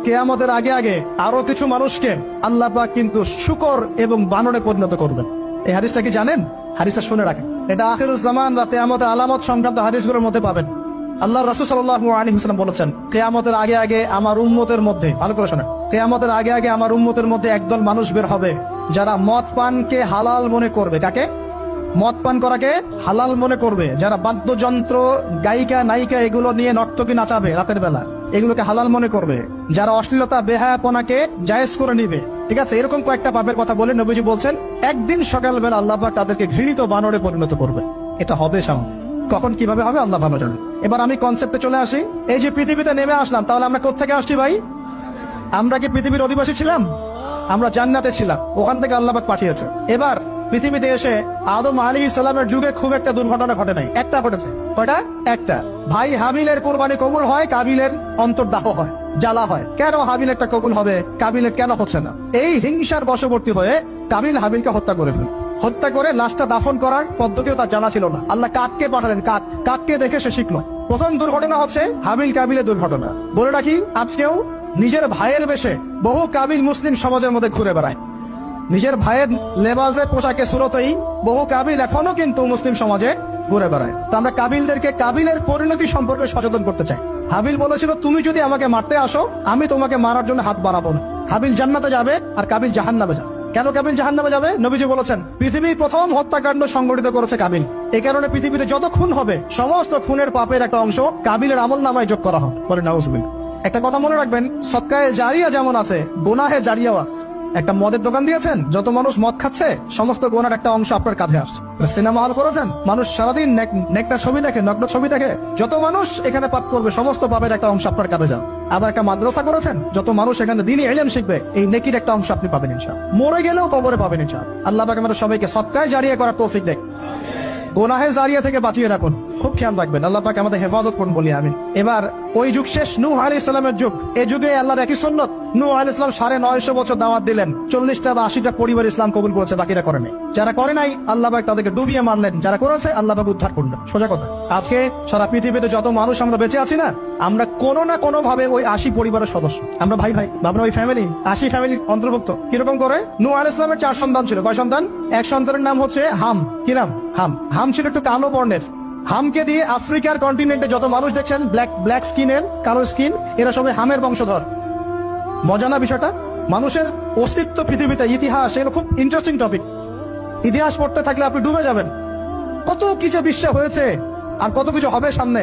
কিয়ামতের আগে আগে আরো কিছু মানুষকে আল্লাহ পাক কিন্তু শূকর এবং বানরে পরিণত করবেন। এই হাদিসটা কি জানেন? হাদিসটা শুনে রাখেন, এটা আখিরুজ জামান বা কিয়ামতের আলামত সংক্রান্ত হাদিসগুলোর মধ্যে পাবেন। আল্লাহ রাসূল সাল্লাল্লাহু আলাইহি ওয়াসাল্লাম বলেছেন, কিয়ামতের আগে আগে আমার উম্মতের মধ্যে, ভালো করে শোনেন, কিয়ামতের আগে আগে আমার উম্মতের মধ্যে একদল মানুষ বের হবে যারা মদ পানকে হালাল মনে করবে। কাকে? মদ পান করাকে হালাল মনে করবে। যারা বাদ্যযন্ত্র, গায়িকা, নায়িকা এগুলো নিয়ে নর্তকী নাচাবে রাতের বেলা, এগুলোকে হালাল মনে করবে। যারা অশ্লীলতা, বেহায়াপনাকে জায়েজ করে নিবে, ঠিক আছে, এরকম কয়েকটা পাপের কথা বলে নবীজি বলছেন একদিন সকালবেলা আল্লাহ পাক তাদেরকে ঘৃণিত বানরে পরিণত করবে। এটা হবে সামনে, কখন কিভাবে হবে আল্লাহ ভালো জানেন। এবার আমি কনসেপ্টে চলে আসি। এই যে পৃথিবীতে নেমে আসলাম, তাহলে আমরা কোত্থেকে আসছি ভাই? আমরা কি পৃথিবীর অধিবাসী ছিলাম? আমরা জান্নাতে ছিলাম, ওখান থেকে আল্লাহ পাক পাঠিয়েছে। এবার পৃথিবীতে এসে আদম আলাইহিস সালামের যুগে খুব একটা দুর্ঘটনা ঘটে নাই, একটা ঘটেছে। কয়টা? একটা। ভাই হাবিলের কোরবানি কবুল হয়, কাবিলের অন্তর্দাহ হয়, জ্বালা হয়। কেন হাবিলেরটা কবুল হবে, কাবিলের কেন হচ্ছে না? এই হিংসার বশবর্তী হয়ে কাবিল হাবিলকে হত্যা করে ফেলে। হত্যা করে লাশটা দাফন করার পদ্ধতিও তার জানা ছিল না। আল্লাহ কাককে পাঠালেন, কাককে দেখে সে শিখলো। প্রথম দুর্ঘটনা হচ্ছে হাবিল কাবিলের দুর্ঘটনা। বলে রাখি, আজকেও নিজের ভাইয়ের বেশে বহু কাবিল মুসলিম সমাজের মধ্যে ঘুরে বেড়ায়। নিজের ভাইয়ের লেবাসে, পোশাকে, সুরতেই বহু কাবিল এখনো কিন্তু মুসলিম সমাজে ঘুরে বেড়ায়। তো আমরা কাবিলদেরকে কাবিলের পরিণতি সম্পর্কে সচেতন করতে চাই। হাবিল বলেছিল, তুমি যদি আমাকে মারতে আসো, আমি তোমাকে মারার জন্য হাত বাড়াবো না। হাবিল জান্নাতে যাবে আর কাবিল জাহান্নামে যাবে। কেন কাবিল জাহান্নামে যাবে? নবীজি বলেছেন, পৃথিবীর প্রথম হত্যাকাণ্ড সংগঠিত করেছে কাবিল। এই কারণে পৃথিবীতে যত খুন হবে, সমস্ত খুনের পাপের একটা অংশ কাবিলের আমলনামায় যোগ করা হবে। বলে নাউজুবিল্লাহ। একটা কথা মনে রাখবেন, সদকায়ে জারিয়া যেমন আছে, গুনাহে জারিয়াও আছে। একটা মদের দোকান দিয়েছেন, যত মানুষ মদ খাচ্ছে, সমস্ত গোনার একটা অংশ আপনার কাঁধে আসছে। সিনেমা হল করেছেন, মানুষ সারাদিন নেকটা ছবি দেখে, নগ্ন ছবি দেখে, যত মানুষ এখানে পাপ করবে, সমস্ত পাপের একটা অংশ আপনার কাঁধে যাবে। আবার একটা মাদ্রাসা করেছেন, যত মানুষ এখানে দ্বীনি ইলম শিখবে, এই নেকির একটা অংশ আপনি পাবেন ইনশাআল্লাহ। মরে গেলেও কবরে পাবেন ইনশাআল্লাহ। আল্লাহ পাক আমাদের সবাইকে সদকায়ে জারিয়া করার তৌফিক দেয়, গুনাহে জারিয়া থেকে বাঁচিয়ে রাখুন। খুব খেয়াল রাখবেন, আল্লাহ পাক আমাদের হেফাজত করুন বলি আমিন। এবার ওই যুগ শেষ, নূহ আলাইহিস সালামের যুগ। এই যুগে আল্লাহর একই সুন্নত, নূহ আলাইহিস সালাম 950 বছর দাওয়াত দিলেন, 40টা বা 80টা পরিবার ইসলাম কবুল করেছে, বাকিরা করে নাই। যারা করে নাই আল্লাহ পাক তাদেরকে ডুবিয়ে মারলেন, যারা করেছে আল্লাহ পাক উদ্ধার করলেন। সোজা কথা, আজকে সারা পৃথিবীতে যত মানুষ আমরা বেঁচে আছি না, আমরা কোনো না কোনো ভাবে ওই 80 পরিবারের সদস্য। আমরা ভাই ভাই, আমরা ওই ফ্যামিলি, 80 ফ্যামিলির অন্তর্ভুক্ত। কিরকম করে? নূহ আলাইহিস সালামের 4 সন্তান ছিল। কয় সন্তান? এক সন্তানের নাম হচ্ছে হাম। কি নাম? হাম। হাম ছিল একটু কালো বর্ণের। হামকে দিয়ে আফ্রিকার কন্টিনেন্টে যত মানুষ দেখছেন ব্ল্যাক স্কিনের, কালো স্কিন, এরা সবাই হামের বংশধর। মজা না বিষয়টা? মানুষের অস্তিত্ব পৃথিবীতে, ইতিহাস, এগুলো খুব ইন্টারেস্টিং টপিক। ইতিহাস পড়তে থাকলে আপনি ডুবে যাবেন। কত কিছু বিশ্ব হয়েছে আর কত কিছু হবে সামনে।